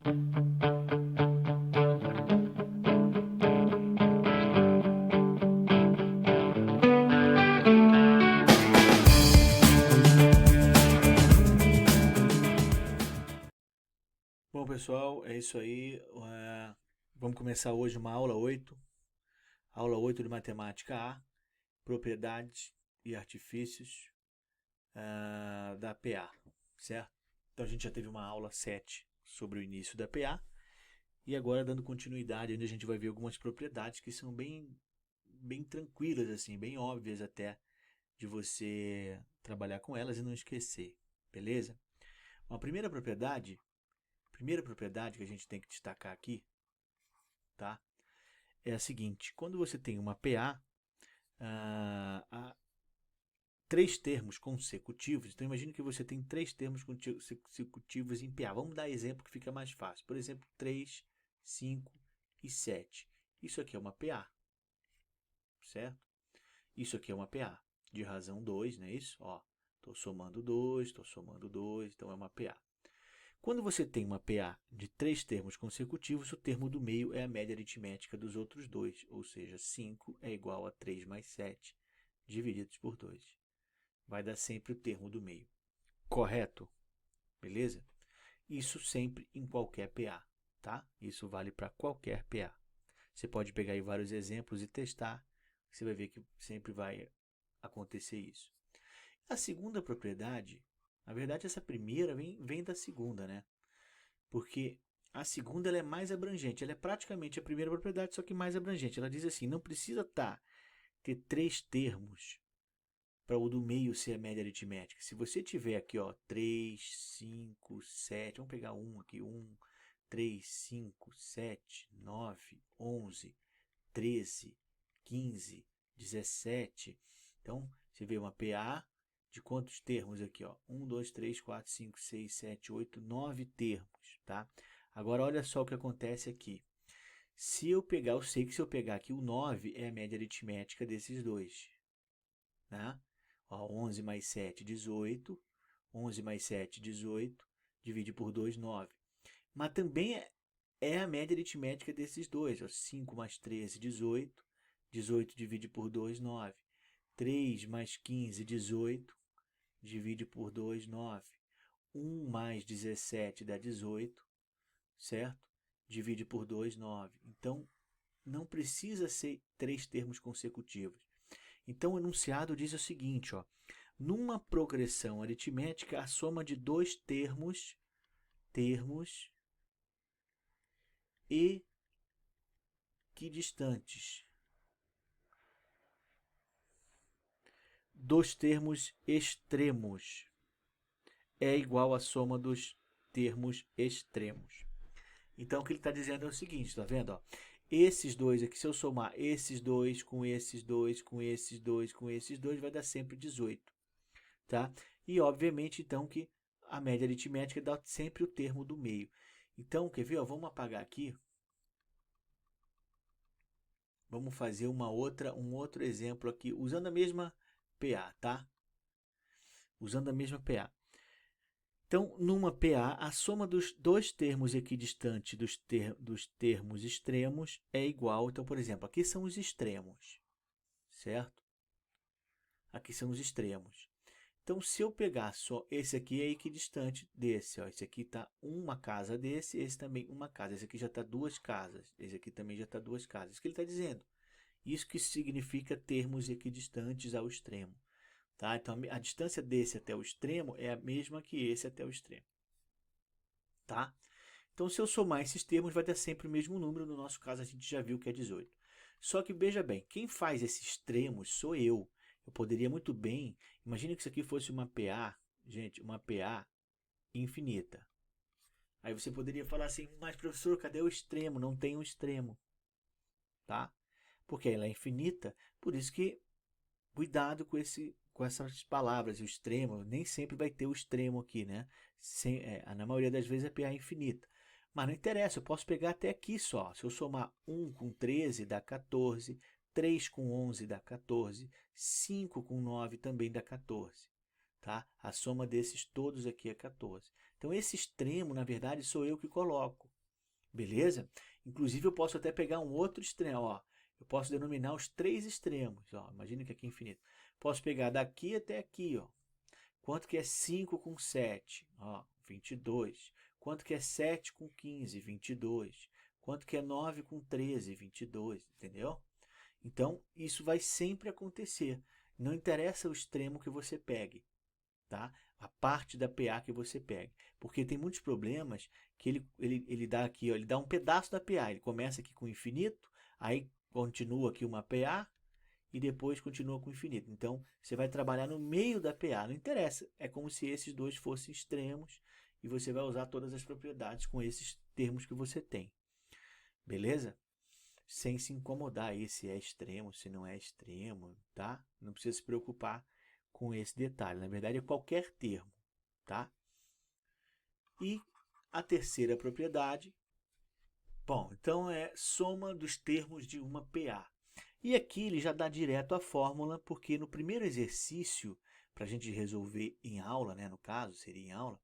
Bom, pessoal, é isso aí. Vamos começar hoje uma aula 8 de matemática A, propriedades e artifícios da PA, certo? Então a gente já teve uma aula 7 sobre o início da PA e agora dando continuidade, onde a gente vai ver algumas propriedades que são bem tranquilas, assim, bem óbvias até de você trabalhar com elas e não esquecer, beleza? Uma primeira propriedade que a gente tem que destacar aqui, tá? É a seguinte: quando você tem uma PA, há três termos consecutivos. Então imagine que você tem três termos consecutivos em PA. Vamos dar exemplo que fica mais fácil. Por exemplo, 3, 5 e 7. Isso aqui é uma PA, certo? Isso aqui é uma PA de razão 2, não é isso? Ó, estou somando 2, então é uma PA. Quando você tem uma PA de três termos consecutivos, o termo do meio é a média aritmética dos outros dois, ou seja, 5 é igual a 3 mais 7 divididos por 2. Vai dar sempre o termo do meio. Correto? Beleza? Isso sempre em qualquer PA, tá? Isso vale para qualquer PA. Você pode pegar aí vários exemplos e testar, você vai ver que sempre vai acontecer isso. A segunda propriedade, na verdade essa primeira vem da segunda, né? Porque a segunda ela é mais abrangente, ela é praticamente a primeira propriedade, só que mais abrangente. Ela diz assim, não precisa ter três termos para o do meio ser a média aritmética. Se você tiver aqui, ó, 3, 5, 7, vamos pegar um aqui, 1, 3, 5, 7, 9, 11, 13, 15, 17. Então, você vê uma PA de quantos termos aqui, ó? 1, 2, 3, 4, 5, 6, 7, 8, 9 termos, tá? Agora, olha só o que acontece aqui. Eu sei que se eu pegar aqui o 9 é a média aritmética desses dois, né? Ó, 11 mais 7, 18. 11 mais 7, 18. Divide por 2, 9. Mas também é a média aritmética desses dois. Ó, 5 mais 13, 18. 18 divide por 2, 9. 3 mais 15, 18. Divide por 2, 9. 1 mais 17 dá 18, certo? Divide por 2, 9. Então, não precisa ser três termos consecutivos. Então, o enunciado diz o seguinte, ó: numa progressão aritmética, a soma de dois termos equidistantes dos termos extremos é igual à soma dos termos extremos. Então, o que ele está dizendo é o seguinte, está vendo? Ó? Esses dois aqui, se eu somar esses dois com esses dois, com esses dois, com esses dois, vai dar sempre 18. Tá? E, obviamente, então, que a média aritmética dá sempre o termo do meio. Então, quer ver? Ó, vamos apagar aqui. Vamos fazer um outro exemplo aqui, usando a mesma PA, tá? Usando a mesma PA. Então, numa PA, a soma dos dois termos equidistantes dos termos extremos é igual. Então, por exemplo, aqui são os extremos, certo? Aqui são os extremos. Então, se eu pegar só esse aqui é equidistante desse, ó. Esse aqui está uma casa desse, esse também uma casa. Esse aqui já está duas casas, esse aqui também já está duas casas. Isso que ele está dizendo. Isso que significa termos equidistantes ao extremo. Tá? Então, a distância desse até o extremo é a mesma que esse até o extremo. Tá? Então, se eu somar esses termos, vai dar sempre o mesmo número. No nosso caso, a gente já viu que é 18. Só que, veja bem, quem faz esses extremos sou eu. Eu poderia muito bem... Imagine que isso aqui fosse uma PA, gente, uma PA infinita. Aí você poderia falar assim, mas professor, cadê o extremo? Não tem um extremo. Tá? Porque ela é infinita, por isso que cuidado com essas palavras, o extremo, nem sempre vai ter o extremo aqui, né? Na maioria das vezes é PA infinita. Mas não interessa, eu posso pegar até aqui só. Se eu somar 1 com 13 dá 14, 3 com 11 dá 14, 5 com 9 também dá 14. Tá? A soma desses todos aqui é 14. Então esse extremo, na verdade, sou eu que coloco. Beleza? Inclusive eu posso até pegar um outro extremo, ó. Eu posso denominar os três extremos, ó. Imagina que aqui é infinito. Posso pegar daqui até aqui, ó. Quanto que é 5 com 7? Ó, 22. Quanto que é 7 com 15? 22. Quanto que é 9 com 13? 22, entendeu? Então, isso vai sempre acontecer. Não interessa o extremo que você pegue, tá? A parte da PA que você pegue. Porque tem muitos problemas que ele dá aqui, ó, ele dá um pedaço da PA. Ele começa aqui com infinito, aí continua aqui uma PA e depois continua com infinito. Então, você vai trabalhar no meio da PA. Não interessa. É como se esses dois fossem extremos e você vai usar todas as propriedades com esses termos que você tem. Beleza? Sem se incomodar aí se é extremo, se não é extremo, tá? Não precisa se preocupar com esse detalhe. Na verdade, é qualquer termo, tá? E a terceira propriedade, bom, então é soma dos termos de uma PA. E aqui ele já dá direto a fórmula, porque no primeiro exercício, para a gente resolver em aula, né, no caso, seria em aula,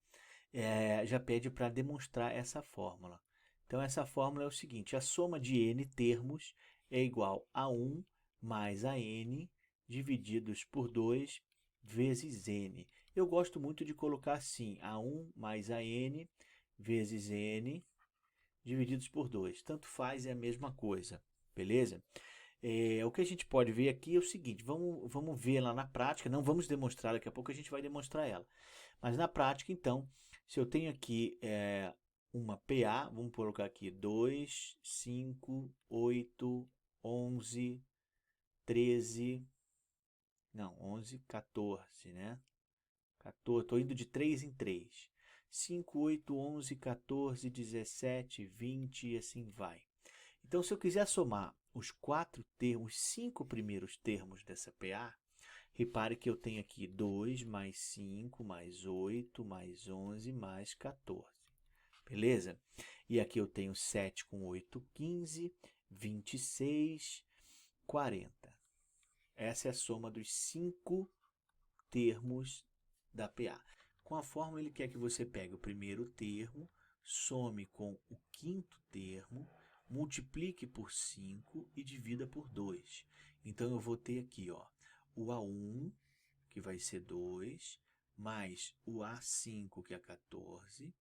já pede para demonstrar essa fórmula. Então, essa fórmula é o seguinte: a soma de n termos é igual a 1 mais a n divididos por 2 vezes n. Eu gosto muito de colocar assim, a 1 mais a n vezes n divididos por 2. Tanto faz, é a mesma coisa, beleza? O que a gente pode ver aqui é o seguinte, vamos ver lá na prática, não vamos demonstrar, daqui a pouco a gente vai demonstrar ela. Mas na prática, então, se eu tenho aqui uma PA, vamos colocar aqui 2, 5, 8, 11, 13, não, 11, 14, né? 14, estou indo de 3 em 3. 5, 8, 11, 14, 17, 20 e assim vai. Então, se eu quiser somar os quatro termos, os 5 primeiros termos dessa PA, repare que eu tenho aqui 2 mais 5 mais 8 mais 11 mais 14. Beleza? E aqui eu tenho 7 com 8, 15, 26, 40. Essa é a soma dos 5 termos da PA. Com a fórmula, ele quer que você pegue o primeiro termo, some com o quinto termo, multiplique por 5 e divida por 2. Então, eu vou ter aqui, ó, o A1, que vai ser 2, mais o A5, que é 14,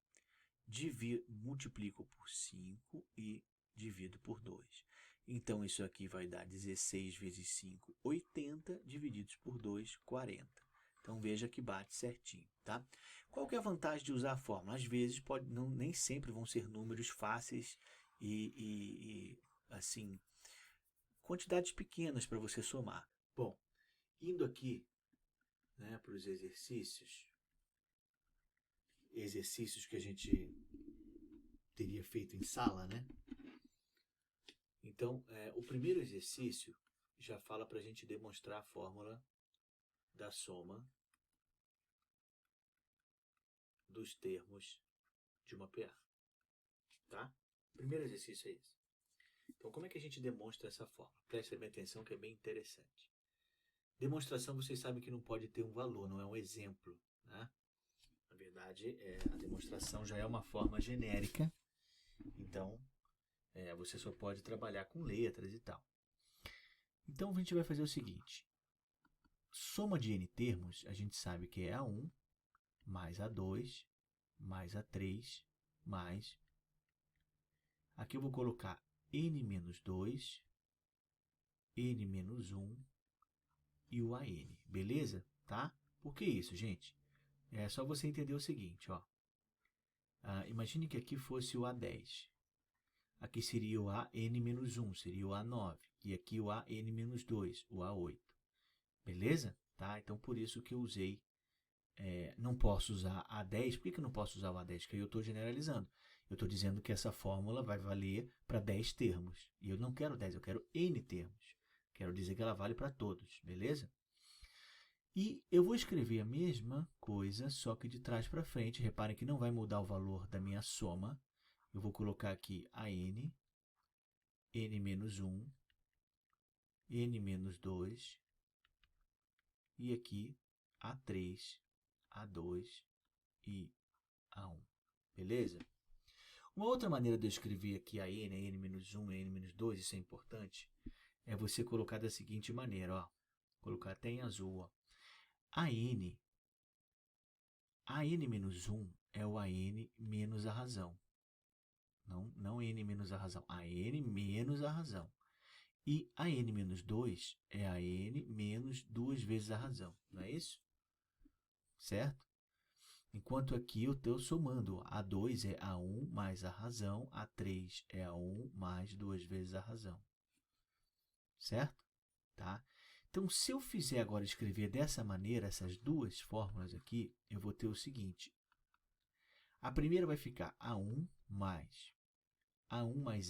multiplico por 5 e divido por 2. Então, isso aqui vai dar 16 vezes 5, 80, divididos por 2, 40. Então, veja que bate certinho, tá? Qual que é a vantagem de usar a fórmula? Às vezes, nem sempre vão ser números fáceis assim, quantidades pequenas para você somar. Bom, indo aqui, né, para os exercícios que a gente teria feito em sala, né? Então, o primeiro exercício já fala para a gente demonstrar a fórmula da soma dos termos de uma PA, tá? O primeiro exercício é esse. Então, como é que a gente demonstra essa fórmula? Preste bem atenção que é bem interessante. Demonstração, vocês sabem que não pode ter um valor, não é um exemplo, né? Na verdade, a demonstração já é uma forma genérica, então você só pode trabalhar com letras e tal. Então, a gente vai fazer o seguinte. Soma de n termos, a gente sabe que é A1 mais A2 mais A3 mais... Aqui eu vou colocar n menos 2, n menos 1 e o AN, beleza? Tá? Por que isso, gente? É só você entender o seguinte, ó. Imagine que aqui fosse o A10. Aqui seria o AN-1, seria o A9. E aqui o AN-2, o A8. Beleza? Tá? Então, por isso que eu usei... não posso usar A10. Por que eu não posso usar o A10? Porque eu estou generalizando. Eu estou dizendo que essa fórmula vai valer para 10 termos. E eu não quero 10, eu quero N termos. Quero dizer que ela vale para todos. Beleza? E eu vou escrever a mesma coisa, só que de trás para frente. Reparem que não vai mudar o valor da minha soma. Eu vou colocar aqui a n, n-1, n-2, e aqui A3, A2 e A1. Beleza? Uma outra maneira de eu escrever aqui a n-1, a n-2, isso é importante, é você colocar da seguinte maneira, ó. Colocar até em azul, ó. A n menos 1 é o AN menos a razão. Não n menos a razão, a n menos a razão. E a n menos 2 é a n menos 2 vezes a razão, não é isso? Certo? Enquanto aqui eu estou somando, a 2 é a 1 mais a razão, a 3 é a 1 mais 2 vezes a razão. Certo? Tá? Então, se eu fizer agora escrever dessa maneira, essas duas fórmulas aqui, eu vou ter o seguinte. A primeira vai ficar A1 mais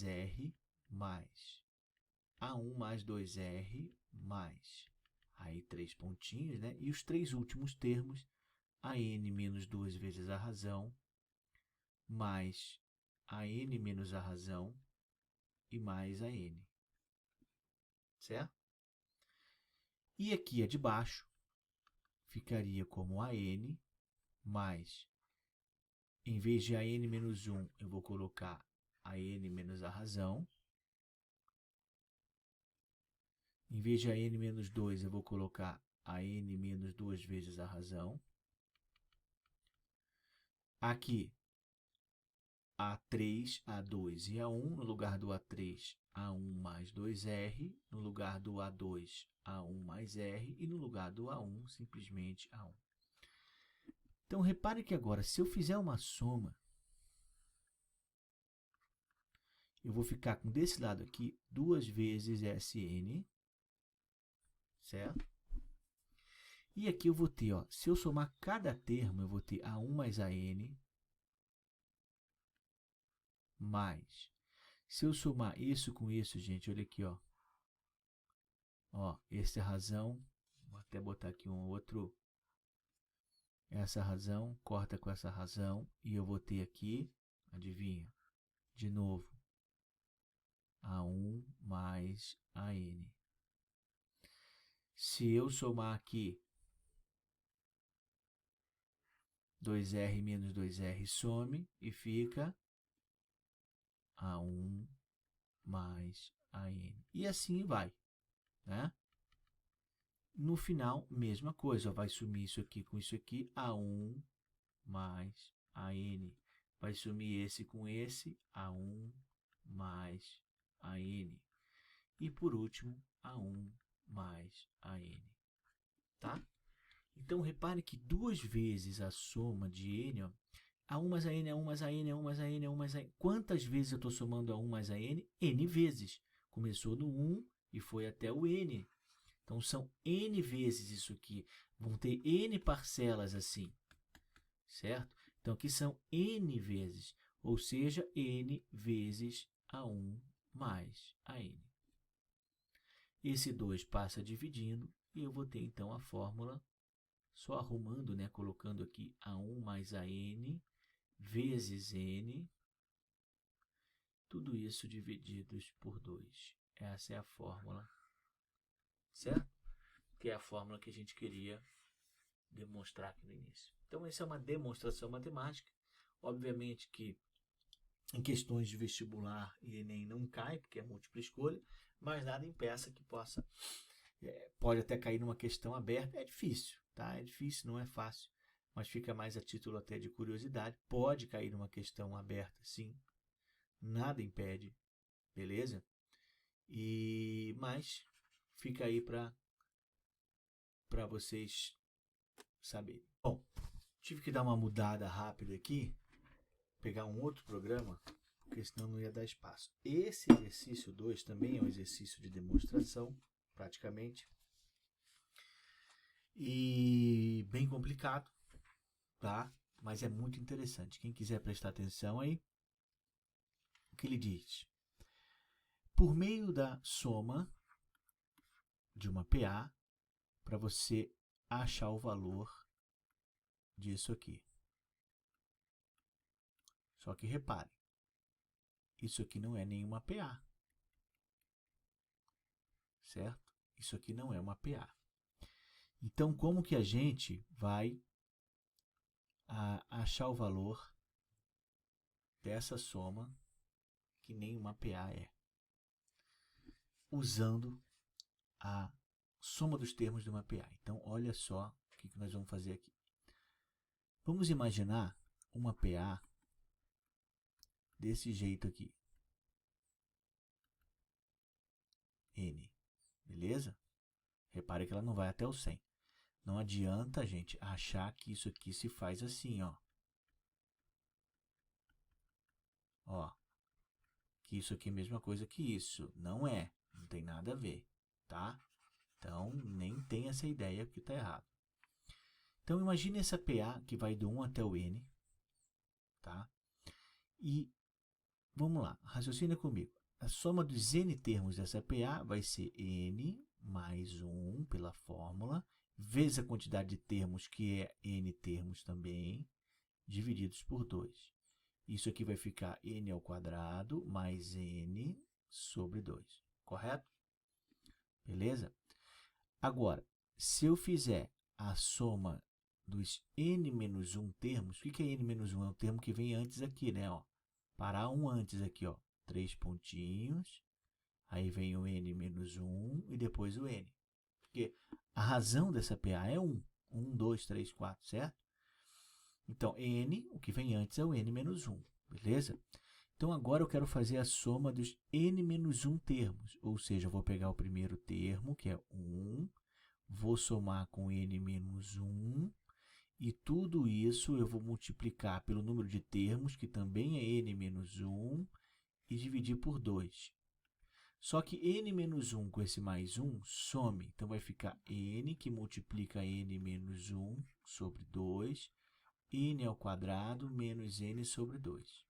R mais A1 mais 2R mais, aí 3 pontinhos, né? E os três últimos termos, a n menos 2 vezes a razão, mais a n menos a razão e mais a n. Certo? E aqui a de baixo ficaria como a n mais, em vez de a n menos 1, eu vou colocar a n menos a razão. Em vez de a n menos 2, eu vou colocar a n menos 2 vezes a razão. Aqui, A3, A2 e A1, no lugar do A3, A1 mais 2R, no lugar do A2, A1 mais R, e no lugar do A1, simplesmente A1. Então, repare que agora, se eu fizer uma soma, eu vou ficar com desse lado aqui 2 vezes Sn, certo? E aqui eu vou ter, ó, se eu somar cada termo, eu vou ter A1 mais AN, mais. Se eu somar isso com isso, gente, olha aqui, ó. Ó, essa é a razão, vou até botar aqui um outro. Essa razão, corta com essa razão, e eu vou ter aqui, adivinha, de novo, A1 mais AN. Se eu somar aqui 2R menos 2R, some e fica A1 mais AN. E assim vai, né? No final, mesma coisa, vai sumir isso aqui com isso aqui, A1 mais AN. Vai sumir esse com esse, A1 mais AN. E por último, A1 mais AN. Tá? Então, repare que duas vezes a soma de N, ó, A1 mais AN, A1 mais AN, A1 mais AN, A1 mais AN. Quantas vezes eu estou somando A1 mais AN? N vezes. Começou no 1 e foi até o N. Então, são N vezes isso aqui. Vão ter N parcelas assim. Certo? Então, aqui são N vezes. Ou seja, N vezes A1 mais AN. Esse 2 passa dividindo e eu vou ter, então, a fórmula só arrumando, né? Colocando aqui A1 mais AN vezes N. Tudo isso divididos por 2. Essa é a fórmula. Certo? Que é a fórmula que a gente queria demonstrar aqui no início. Então, essa é uma demonstração matemática. Obviamente que em questões de vestibular e Enem não cai, porque é múltipla escolha, mas nada impeça que possa. Pode até cair numa questão aberta. É difícil, tá? É difícil, não é fácil, mas fica mais a título até de curiosidade. Pode cair numa questão aberta, sim. Nada impede, beleza? Mas fica aí para vocês saberem. Bom, tive que dar uma mudada rápida aqui, pegar um outro programa, porque senão não ia dar espaço. Esse exercício 2 também é um exercício de demonstração, praticamente, e bem complicado, tá? Mas é muito interessante. Quem quiser prestar atenção aí, o que ele diz? Por meio da soma de uma PA, para você achar o valor disso aqui. Só que repare, isso aqui não é nenhuma PA, certo? Isso aqui não é uma PA. Então, como que a gente vai achar o valor dessa soma que nem uma PA é, usando a soma dos termos de uma PA. Então, olha só o que nós vamos fazer aqui. Vamos imaginar uma PA desse jeito aqui. N, beleza? Repare que ela não vai até o 100. Não adianta a gente achar que isso aqui se faz assim, ó. Ó, que isso aqui é a mesma coisa que isso. Não é, não tem nada a ver, tá? Então, nem tem essa ideia porque está errado. Então, imagine essa PA que vai do 1 até o N, tá? E, vamos lá, raciocina comigo. A soma dos N termos dessa PA vai ser N mais 1 pela fórmula, vezes a quantidade de termos, que é N termos também, divididos por 2. Isso aqui vai ficar N ao quadrado mais N sobre 2, correto? Beleza? Agora, se eu fizer a soma dos N menos 1 termos, o que é N menos 1? É o termo que vem antes aqui, né? Ó, parar um antes aqui, ó, 3 pontinhos, aí vem o N menos 1 e depois o N. Porque a razão dessa PA é 1. 1, 2, 3, 4, certo? Então, N, o que vem antes é o N menos 1, beleza? Então, agora eu quero fazer a soma dos N menos 1 termos, ou seja, eu vou pegar o primeiro termo, que é 1, vou somar com N menos 1, e tudo isso eu vou multiplicar pelo número de termos, que também é N menos 1, e dividir por 2. Só que N menos 1 com esse mais 1 some, então vai ficar N que multiplica N menos 1 sobre 2, N ao quadrado menos N sobre 2.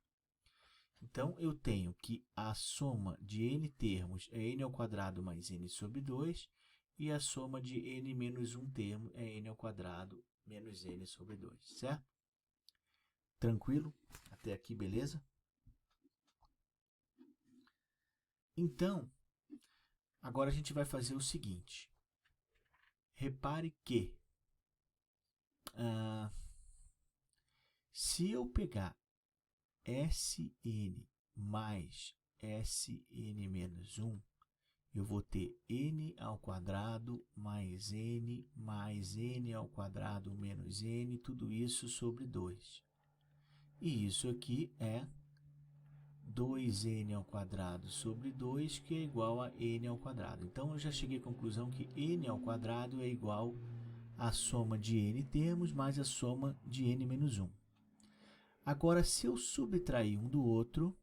Então, eu tenho que a soma de N termos é N ao quadrado mais N sobre 2, e a soma de N menos 1 termo é N ao quadrado menos N sobre 2, certo? Tranquilo? Até aqui, beleza? Então, agora a gente vai fazer o seguinte. Repare que se eu pegar Sn mais Sn menos 1, eu vou ter n ao quadrado mais n ao quadrado menos n, tudo isso sobre 2. E isso aqui é 2n ao quadrado sobre 2, que é igual a n ao quadrado. Então, eu já cheguei à conclusão que n ao quadrado é igual à soma de n termos mais a soma de n menos 1. Agora, se eu subtrair um do outro,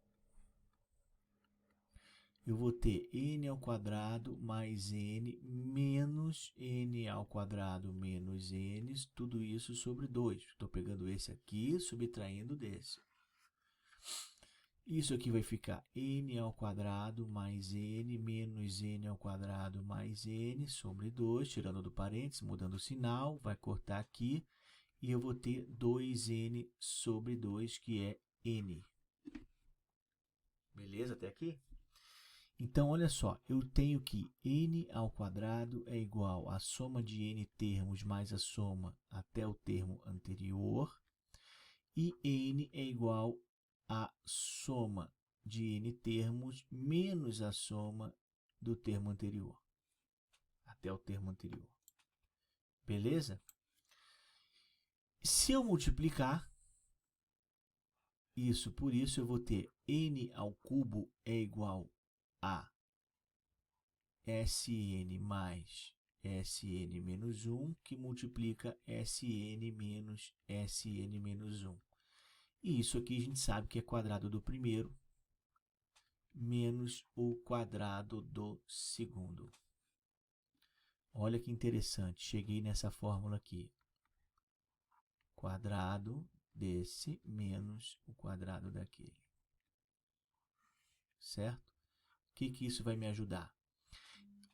eu vou ter n ao quadrado mais n menos n ao quadrado menos n, tudo isso sobre 2. Estou pegando esse aqui, subtraindo desse. Isso aqui vai ficar n ao quadrado mais n menos n ao quadrado mais n sobre 2, tirando do parênteses, mudando o sinal, vai cortar aqui, e eu vou ter 2n sobre 2, que é n. Beleza até aqui? Então, olha só, eu tenho que n ao quadrado é igual à soma de n termos mais a soma até o termo anterior, e n é igual à soma de n termos menos a soma do termo anterior, até o termo anterior. Beleza? Se eu multiplicar isso por isso, eu vou ter n ao cubo é igual a Sn mais Sn menos 1, que multiplica Sn menos Sn menos 1. E isso aqui a gente sabe que é quadrado do primeiro menos o quadrado do segundo. Olha que interessante, cheguei nessa fórmula aqui. Quadrado desse menos o quadrado daquele. Certo? O que isso vai me ajudar?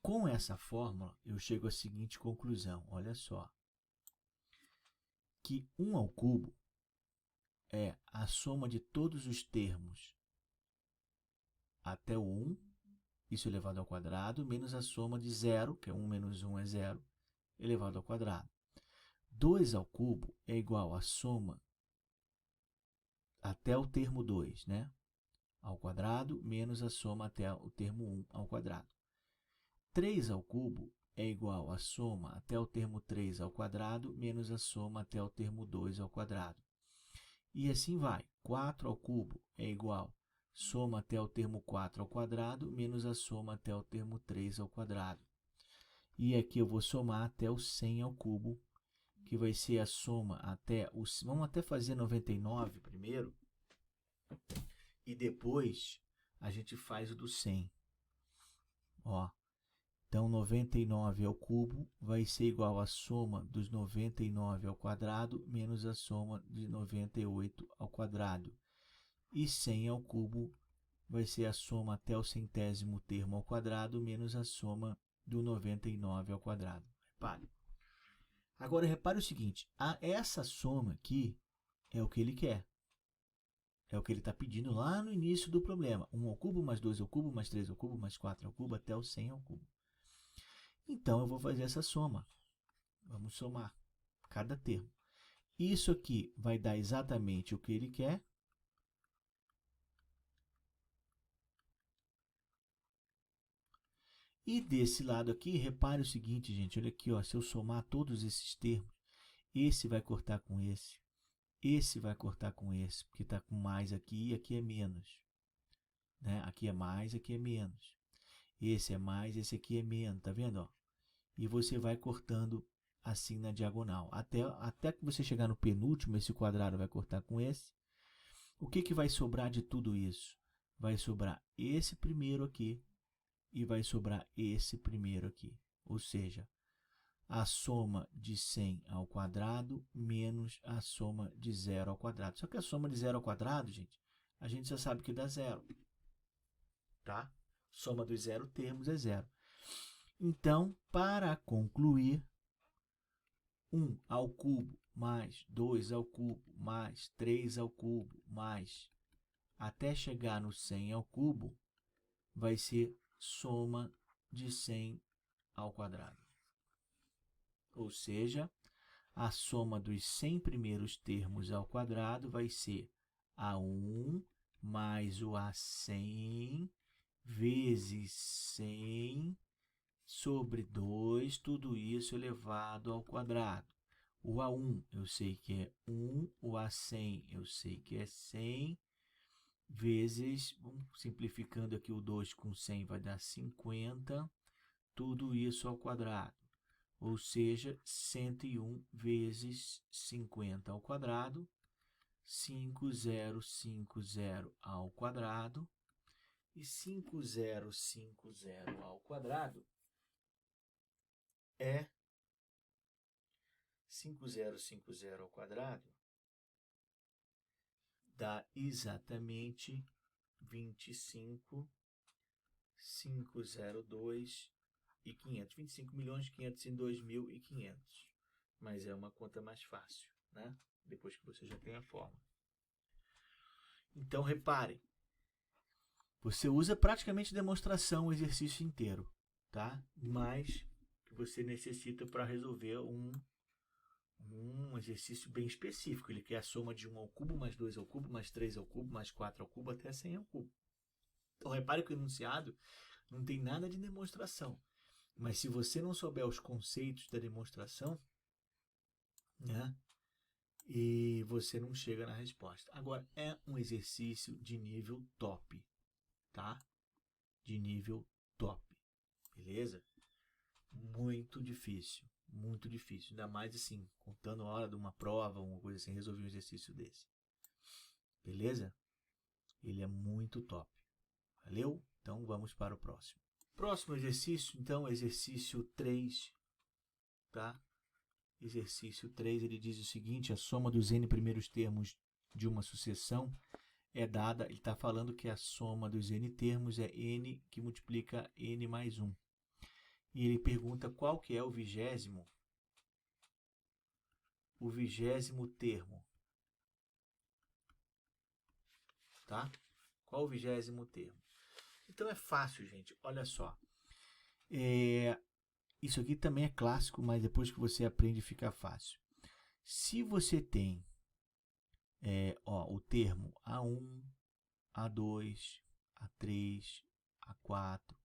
Com essa fórmula, eu chego à seguinte conclusão. Olha só. Que 1 ao cubo é a soma de todos os termos até o 1, isso elevado ao quadrado, menos a soma de 0, que é 1 menos 1 é 0, elevado ao quadrado. 2 ao cubo é igual à soma até o termo 2, né? Ao quadrado, menos a soma até o termo 1 ao quadrado. 3 ao cubo é igual à soma até o termo 3 ao quadrado, menos a soma até o termo 2 ao quadrado. E assim vai. 4 ao cubo é igual a soma até o termo 4 ao quadrado, menos a soma até o termo 3 ao quadrado. E aqui eu vou somar até o 100 ao cubo, que vai ser a soma até os... Vamos até fazer 99 primeiro, e depois a gente faz o do 100. Ó, então 99 ao cubo vai ser igual à soma dos 99 ao quadrado, menos a soma de 98 ao quadrado. E 100 ao cubo vai ser a soma até o centésimo termo ao quadrado, menos a soma do 99 ao quadrado. Repare. Agora, repare o seguinte, essa soma aqui é o que ele quer. É o que ele está pedindo lá no início do problema. 1 ao cubo, mais 2 ao cubo, mais 3 ao cubo, mais 4 ao cubo, até o 100 ao cubo. Então, eu vou fazer essa soma. Vamos somar cada termo. Isso aqui vai dar exatamente o que ele quer. E desse lado aqui, repare o seguinte, gente. Olha aqui, ó, se eu somar todos esses termos, esse vai cortar com esse vai cortar com esse, porque está com mais aqui e aqui é menos. Né? Aqui é mais, aqui é menos. Esse é mais, esse aqui é menos, tá vendo? Ó? E você vai cortando assim na diagonal. Até que você chegar no penúltimo, esse quadrado vai cortar com esse. O que vai sobrar de tudo isso? Vai sobrar esse primeiro aqui e vai sobrar esse primeiro aqui. Ou seja, a soma de 100 ao quadrado menos a soma de 0 ao quadrado. Só que a soma de 0 ao quadrado, gente, a gente já sabe que dá 0. Tá? Soma dos 0 termos é 0. Então, para concluir, 1 ao cubo mais 2 ao cubo mais 3 ao cubo mais até chegar no 100 ao cubo vai ser soma de 100 ao quadrado. Ou seja, a soma dos 100 primeiros termos ao quadrado vai ser A1 mais o A100 vezes 100 sobre 2, tudo isso elevado ao quadrado. O A1 eu sei que é 1, o A100 eu sei que é 100, vezes, simplificando aqui o 2 com 100 vai dar 50, tudo isso ao quadrado. Ou seja, 101 vezes 50 ao quadrado, 5050 ao quadrado, e 5050 ao quadrado é 5050 ao quadrado dá exatamente 25.502 e 500. 25.502.500. Mas é uma conta mais fácil, né? Depois que você já tem a fórmula. Então, repare. Você usa praticamente demonstração o exercício inteiro, tá? Mas que você necessita para resolver um exercício bem específico. Ele quer a soma de 1 ao cubo, mais 2 ao cubo, mais 3 ao cubo, mais 4 ao cubo, até 100 ao cubo. Então, repare que o enunciado não tem nada de demonstração. Mas se você não souber os conceitos da demonstração, né, e você não chega na resposta. Agora, é um exercício de nível top, tá? De nível top, beleza? Muito difícil, muito difícil. Ainda mais assim, contando a hora de uma prova, uma coisa assim, resolver um exercício desse. Beleza? Ele é muito top. Valeu? Então, vamos para o próximo. Próximo exercício, então, exercício 3, tá? Exercício 3, ele diz o seguinte, a soma dos n primeiros termos de uma sucessão é dada, ele está falando que a soma dos n termos é n que multiplica n mais 1. E ele pergunta qual que é o vigésimo termo. Tá? Qual o vigésimo termo? Então é fácil, gente. Olha só. Isso aqui também é clássico, mas depois que você aprende fica fácil. Se você tem o termo A1, A2, A3, A4,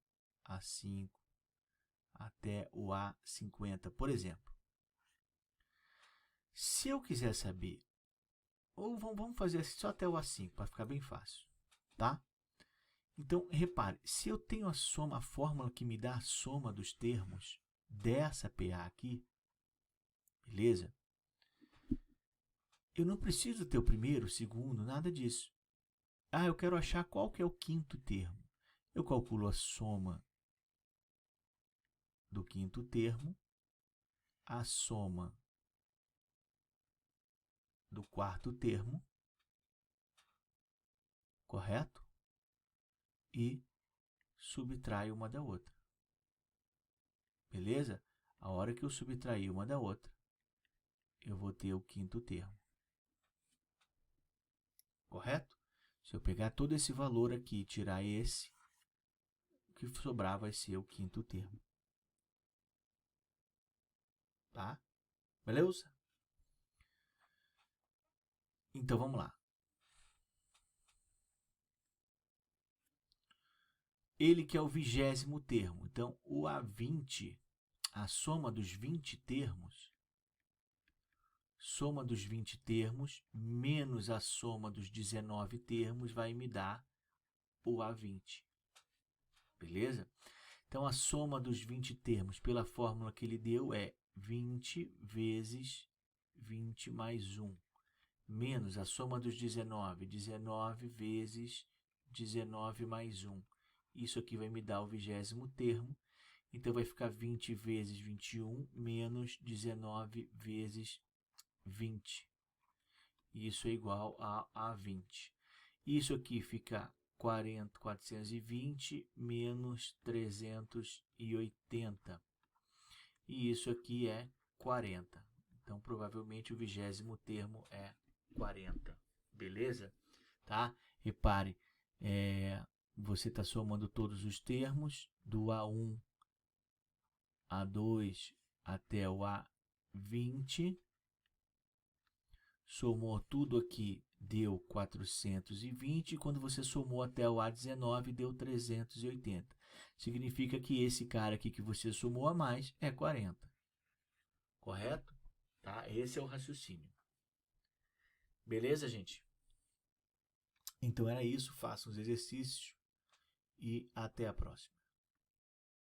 A5, até o A50, por exemplo. Se eu quiser saber, ou vamos fazer assim, só até o A5, para ficar bem fácil, tá? Então, repare, se eu tenho a fórmula que me dá a soma dos termos dessa PA aqui, beleza? Eu não preciso ter o primeiro, o segundo, nada disso. Eu quero achar qual que é o quinto termo. Eu calculo a soma do quinto termo, a soma do quarto termo, correto? E subtraio uma da outra. Beleza? A hora que eu subtrair uma da outra, eu vou ter o quinto termo. Correto? Se eu pegar todo esse valor aqui e tirar esse, o que sobrar vai ser o quinto termo. Tá? Beleza? Então vamos lá. Ele que é o 20º termo. Então, o A20, a soma dos 20 termos, menos a soma dos 19 termos, vai me dar o A20. Beleza? Então, a soma dos 20 termos, pela fórmula que ele deu, é 20 vezes 20 mais 1, menos a soma dos 19, 19 vezes 19 mais 1. Isso aqui vai me dar o 20º termo. Então, vai ficar 20 vezes 21 menos 19 vezes 20. Isso é igual a 20. Isso aqui fica 420 menos 380. E isso aqui é 40. Então, provavelmente, o 20º termo é 40. Beleza? Tá? Repare, você está somando todos os termos, do A1, A2 até o A20. Somou tudo aqui, deu 420. E quando você somou até o A19, deu 380. Significa que esse cara aqui que você somou a mais é 40. Correto? Tá? Esse é o raciocínio. Beleza, gente? Então era isso. Façam os exercícios e até a próxima.